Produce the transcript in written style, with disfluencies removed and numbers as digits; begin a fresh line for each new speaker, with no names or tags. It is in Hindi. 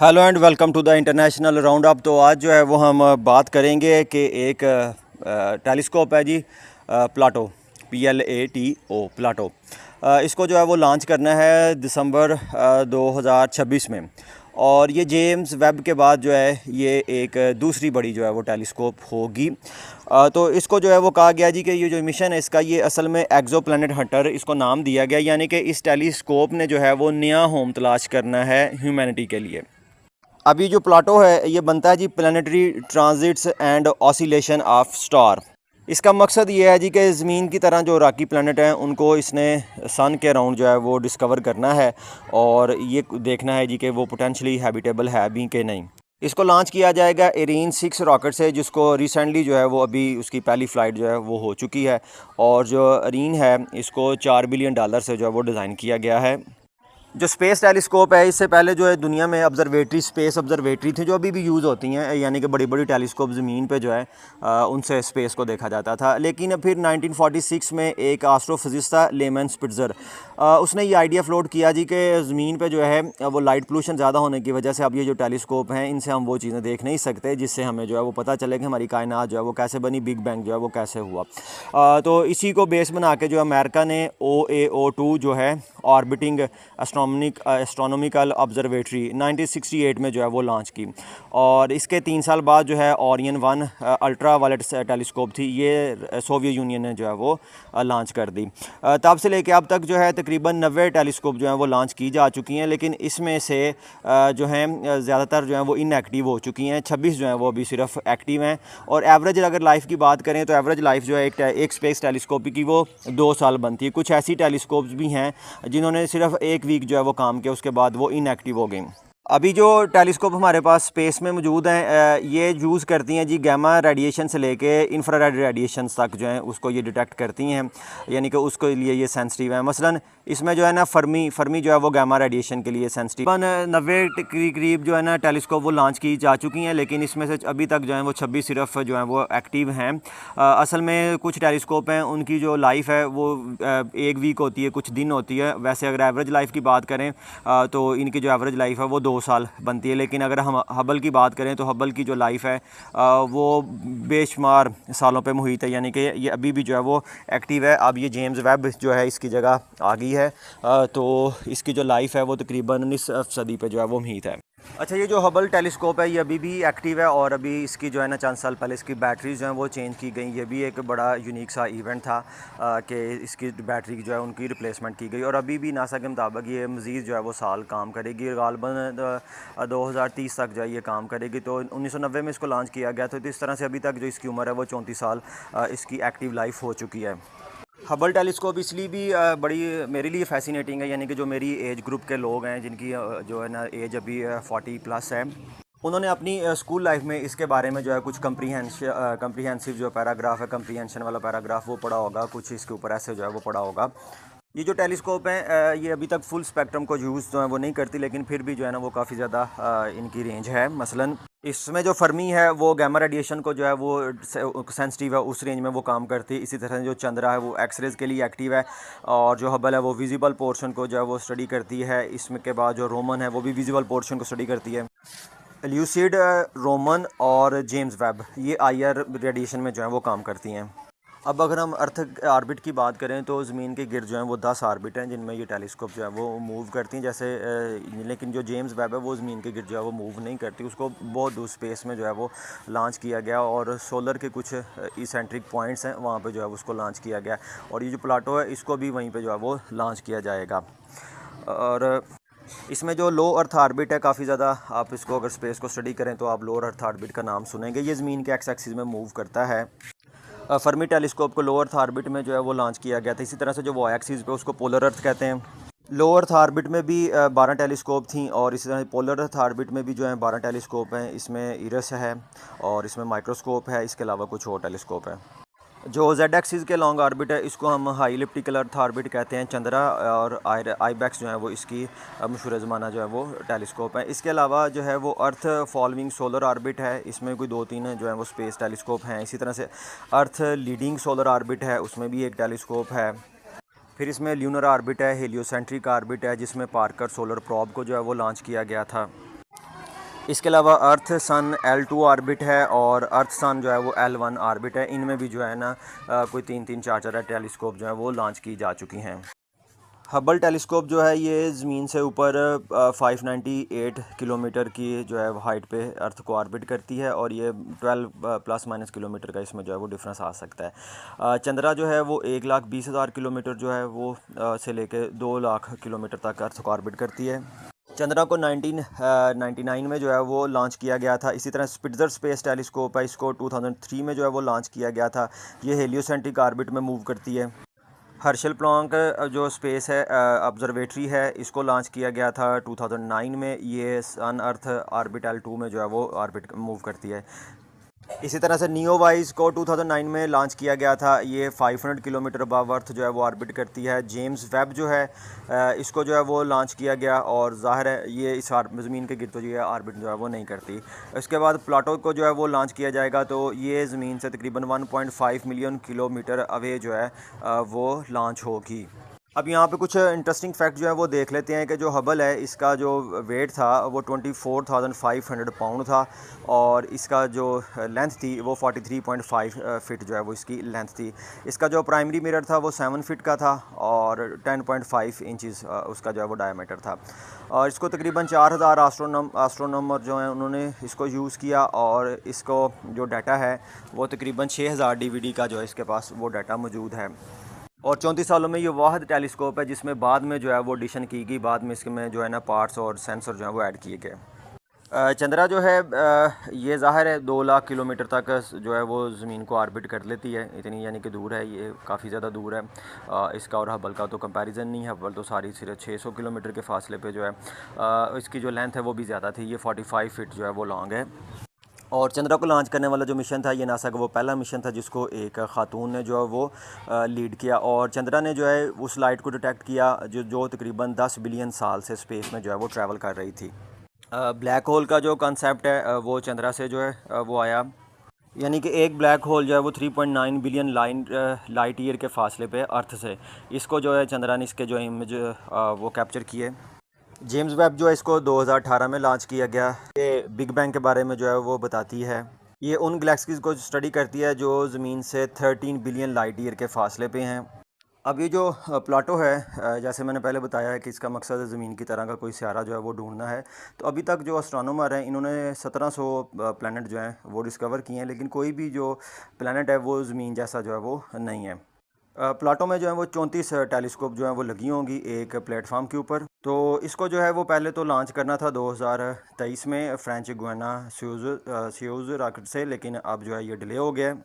Hello and welcome to the international round up. तो आज जो है वो हम बात करेंगे कि एक टेलीस्कोप है जी, प्लाटो, PLATO, प्लाटो। इसको जो है वो लॉन्च करना है दिसंबर 2026 में। और ये जेम्स वेब के बाद जो है ये एक दूसरी बड़ी जो है वो टेलीस्कोप होगी। तो इसको जो है वो कहा गया जी कि ये जो मिशन है इसका, ये असल में एक्सो प्लैनेट हंटर इसको नाम दिया गया, यानी कि इस टेलीस्कोप ने जो है वो नया होम तलाश करना है ह्यूमैनिटी के लिए। अभी जो प्लाटो है ये बनता है जी planetary transits and oscillation of star. इसका मकसद ये है जी कि ज़मीन की तरह जो राकी प्लानट हैं उनको इसने सन के अराउंड जो है वो डिस्कवर करना है और ये देखना है जी कि वो पोटेंशली हैबिटेबल है भी कि नहीं। इसको लॉन्च किया जाएगा एरीन 6 रॉकेट से, जिसको रिसेंटली जो है वो अभी उसकी पहली फ़्लाइट जो है वो हो चुकी है। और जो एरीन है इसको $4 बिलियन से जो है वो डिज़ाइन किया गया है। जो स्पेस टेलीस्कोप है इससे पहले जो है दुनिया में ऑब्जर्वेटरी, स्पेस ऑब्जर्वेटरी थी जो अभी भी यूज़ होती हैं, यानी कि बड़ी बड़ी टेलीस्कोप ज़मीन पे जो है उनसे स्पेस को देखा जाता था। लेकिन फिर 1946 में एक एस्ट्रोफिजिस्ट था लेमन स्पिट्ज़र, उसने ये आइडिया फ्लोट किया जी कि ज़मीन पे जो है वो लाइट पोल्यूशन ज़्यादा होने की वजह से अब ये जो टेलीस्कोप हैं इनसे हम वो चीज़ें देख नहीं सकते जिससे हमें जो है वो पता चले कि हमारी कायनात जो है वो कैसे बनी, बिग बैंग जो है वो कैसे हुआ। तो इसी को बेस बना के जो अमेरिका ने OAO2 जो है ऑर्बिटिंग एस्ट्रोनॉमिकल ऑब्जर्वेटरी 1968 में जो है वो लॉन्च की। और इसके 3 साल बाद जो है ओरियन 1 अल्ट्रा वायलेट टेलीस्कोप थी, ये सोवियत यूनियन ने जो है वो लॉन्च कर दी। तब से लेके अब तक जो है तकरीबन 90 टेलीस्कोप जो है वो लॉन्च की जा चुकी हैं, लेकिन इसमें से जो हैं ज़्यादातर जो है वो इनएक्टिव हो चुकी हैं। 26 जो है वो अभी सिर्फ एक्टिव हैं। और एवरेज अगर लाइफ की बात करें तो एवरेज लाइफ जो है एक स्पेस टेलीस्कोप की वो 2 साल बनती है। कुछ ऐसी टेलीस्कोप्स भी हैं जिन्होंने सिर्फ एक वीक जो है वो काम किया, उसके बाद वो इनएक्टिव हो गई। अभी जो टेलीस्कोप हमारे पास स्पेस में मौजूद हैं ये यूज़ करती हैं जी गामा रेडिएशन से लेके इंफ्रारेड रेडिएशन तक जो है उसको ये डिटेक्ट करती हैं, यानी कि उसके लिए ये सेंसिटिव है। मसलन इसमें जो है ना फर्मी जो है वो गामा रेडिएशन के लिए सेंसिटिव। 90 के करीब जो है ना टेलीस्कोप वो लॉन्च की जा चुकी हैं, लेकिन इसमें से अभी तक जो है वो 26 सिर्फ जो है वो एक्टिव हैं। असल में कुछ टेलीस्कोप हैं उनकी जो लाइफ है वो 1 वीक होती है, कुछ दिन होती है। वैसे अगर एवरेज लाइफ की बात करें तो इनकी जो एवरेज लाइफ है वो 2 साल बनती है। लेकिन अगर हम हबल की बात करें तो हबल की जो लाइफ है वो बेशुमार सालों पे मुहित है, यानी कि ये अभी भी जो है वो एक्टिव है। अब ये जेम्स वेब जो है इसकी जगह आ गई है, तो इसकी जो लाइफ है वो तकरीबन 19वीं सदी पे जो है वो मुहित है। अच्छा, ये जो हबल टेलीस्कोप है ये अभी भी एक्टिव है और अभी इसकी जो है ना चंद साल पहले इसकी बैटरीज जो हैं वो चेंज की गई। ये भी एक बड़ा यूनिक सा इवेंट था कि इसकी बैटरी जो है उनकी रिप्लेसमेंट की गई। और अभी भी नासा के मुताबिक ये मज़ीद जो है वो साल काम करेगी, गालबन 2030 तक जो है ये काम करेगी। तो 1990 में इसको लॉन्च किया गया था, तो इस तरह से अभी तक जो इसकी उम्र है वो 34 साल इसकी एक्टिव लाइफ हो चुकी है। हबल टेलीस्कोप इसलिए भी बड़ी मेरे लिए फ़ैसिनेटिंग है, यानी कि जो मेरी एज ग्रुप के लोग हैं जिनकी जो है ना एज अभी 40+ है, उन्होंने अपनी स्कूल लाइफ में इसके बारे में जो है कुछ कम्प्रीहेंसिव जो पैराग्राफ है, कम्प्रीहेंशन वाला पैराग्राफ वो पढ़ा होगा, कुछ इसके ऊपर ऐसे जो है वो पढ़ा होगा। ये जो टेलीस्कोप हैं ये अभी तक फुल स्पेक्ट्रम को यूज़ जो है वो नहीं करती, लेकिन फिर भी जो है ना वो काफ़ी ज़्यादा इनकी रेंज है। मसलन इसमें जो फर्मी है वो गामा रेडिएशन को जो है वो सेंसिटिव है, उस रेंज में वो काम करती है। इसी तरह जो चंद्रा है वो एक्सरेज के लिए एक्टिव है, और जो हबल है वो विजिबल पोर्शन को जो है वो स्टडी करती है। इसमें के बाद जो रोमन है वो भी विजिबल पोर्शन को स्टडी करती है। ल्यूसिड, रोमन और जेम्स वेब ये IR रेडिएशन में जो है वो काम करती हैं। अब अगर हम अर्थ ऑर्बिट की बात करें तो ज़मीन के गिर्द जो हैं वो 10 ऑर्बिट हैं जिनमें ये टेलीस्कोप जो है वो मूव करती हैं जैसे लेकिन जो जेम्स वेब है वो ज़मीन के गिर्द जो है वो मूव नहीं करती। उसको बहुत दूर स्पेस में जो है वो लॉन्च किया गया, और सोलर के कुछ इसेंट्रिक पॉइंट्स हैं वहाँ पे जो है उसको लॉन्च किया गया। और ये जो प्लाटो है इसको भी वहीं पे जो है वो लॉन्च किया जाएगा। और इसमें जो लो अर्थ ऑर्बिट है काफ़ी ज़्यादा, आप इसको अगर स्पेस को स्टडी करें तो आप लो अर्थ ऑर्बिट का नाम सुनेंगे। ये ज़मीन के एक्स एक्सिस में मूव करता है। फर्मी टेलीस्कोप को लो अर्थ ऑर्बिट में जो है वो लॉन्च किया गया था। इसी तरह से जो वो एक्सिस पे उसको पोलर अर्थ कहते हैं। लो अर्थ ऑर्बिट में भी 12 टेलीस्कोप थी, और इसी तरह पोलर अर्थ ऑर्बिट में भी जो है 12 टेलीस्कोप हैं। इसमें इरस है और इसमें माइक्रोस्कोप है, इसके अलावा कुछ और टेलीस्कोप है। जो जेड एक्सिस के लॉन्ग ऑर्बिट है इसको हम हाई इलिप्टिकल अर्थ ऑर्बिट कहते हैं, चंद्रा और आईबैक्स जो है वो इसकी मशहूर ज़माना जो है वो टेलीस्कोप है। इसके अलावा जो है वो अर्थ फॉलोइंग सोलर ऑर्बिट है, इसमें कोई 2-3 जो है वो स्पेस टेलीस्कोप हैं। इसी तरह से अर्थ लीडिंग सोलर ऑर्बिट है, उसमें भी एक टेलीस्कोप है। फिर इसमें ल्यूनर ऑर्बिट है, हेलियोसेंट्रिक ऑर्बिट है जिसमें पार्कर सोलर प्रोब को जो है वो लॉन्च किया गया था। इसके अलावा अर्थ सन L2 ऑर्बिट है और अर्थ सन जो है वो L1 ऑर्बिट है। इनमें भी जो है ना कोई 3-3 4 टेलीस्कोप जो है वो लॉन्च की जा चुकी हैं। हबल टेलीस्कोप जो है ये ज़मीन से ऊपर 598 किलोमीटर की जो है हाइट पे अर्थ को ऑर्बिट करती है और ये 12 प्लस माइनस किलोमीटर का इसमें जो है वो डिफरेंस आ सकता है। चंद्रा जो है वो 1,20,000 किलोमीटर जो है वो से लेके 2 लाख किलोमीटर तक अर्थ को ऑर्बिट करती है। चंद्रा को 1999 में जो है वो लॉन्च किया गया था। इसी तरह स्पिट्ज़र स्पेस टेलीस्कोप है, इसको 2003 में जो है वो लॉन्च किया गया था। ये हेलियोसेंट्रिक ऑर्बिट में मूव करती है। हर्शल प्लॉन्क जो स्पेस है ऑब्जर्वेटरी है, इसको लॉन्च किया गया था 2009 में। ये सन अर्थ ऑर्बिट L2 में जो है वो ऑर्बिट मूव करती है। इसी तरह से नियोवाइज को 2009 में लॉन्च किया गया था। ये 500 किलोमीटर अबव अर्थ जो है वो ऑर्बिट करती है। जेम्स वेब जो है इसको जो है वो लॉन्च किया गया और ज़ाहिर है ये इस ज़मीन के गिर्द जो है ऑर्बिट जो है वो नहीं करती। इसके बाद प्लाटो को जो है वो लॉन्च किया जाएगा, तो ये ज़मीन से तकरीबन 1.5 मिलियन किलोमीटर अवे जो है वो लॉन्च होगी। अब यहाँ पे कुछ इंटरेस्टिंग फैक्ट जो है वो देख लेते हैं कि जो हबल है इसका जो वेट था वो 24,500 पाउंड था और इसका जो लेंथ थी वो 43.5 फिट जो है वो इसकी लेंथ थी। इसका जो प्राइमरी मिरर था वो 7 फिट का था और 10.5 इंचज़ उसका जो है वो डायमीटर था। और इसको तकरीबन 4,000 एस्ट्रोनॉमर जो हैं उन्होंने इसको यूज़ किया और इसको जो डाटा है वो तकरीबन 6,000 DVD का जो है इसके पास वो डाटा मौजूद है। और 34 सालों में ये वाहिद टेलीस्कोप है जिसमें बाद में जो है वो एडिशन की गई, बाद में इसमें जो है ना पार्ट्स और सेंसर जो है वो ऐड किए गए। चंद्रा जो है ये ज़ाहिर है 2 लाख किलोमीटर तक जो है वो ज़मीन को ऑर्बिट कर लेती है। इतनी यानी कि दूर है, ये काफ़ी ज़्यादा दूर है। इसका और हबल का तो कंपैरिजन नहीं है। हबल तो सारी सिर्फ 600 किलोमीटर के फासले पे जो है इसकी जो लेंथ है वो भी ज़्यादा थी। ये 45 फीट जो है वो लॉन्ग है। और चंद्रा को लॉन्च करने वाला जो मिशन था ये नासा का वो पहला मिशन था जिसको एक ख़ातून ने जो है वो लीड किया और चंद्रा ने जो है उस लाइट को डिटेक्ट किया जो तकरीबन 10 बिलियन साल से स्पेस में जो है वो ट्रैवल कर रही थी। ब्लैक होल का जो कंसेप्ट है वो चंद्रा से जो है वो आया। यानी कि एक ब्लैक होल जो है वो 3.9 बिलियन लाइट ईयर के फासले पे अर्थ से, इसको जो है चंद्रा ने इसके जो इमेज वो कैप्चर किए। जेम्स वेब जो है इसको 2018 में लॉन्च किया गया। ये बिग बैंग के बारे में जो है वो बताती है। ये उन गैलेक्सीज़ को स्टडी करती है जो ज़मीन से 13 बिलियन लाइट ईयर के फासले पे हैं। अब ये जो प्लाटो है जैसे मैंने पहले बताया है कि इसका मकसद ज़मीन की तरह का कोई सियारा जो है वो ढूंढना है। तो अभी तक जो एस्ट्रोनॉमर हैं इन्होंने 1700 प्लैनेट जो हैं वो डिस्कवर किए हैं, लेकिन कोई भी जो प्लैनेट है वो ज़मीन जैसा जो है वो नहीं है। प्लाटो में जो है वो 34 टेलीस्कोप जो है वो लगी होंगी एक प्लेटफॉर्म के ऊपर। तो इसको जो है वो पहले तो लॉन्च करना था 2023 में फ्रेंच गुयाना स्यूज़ रॉकेट से, लेकिन अब जो है ये डिले हो गया है।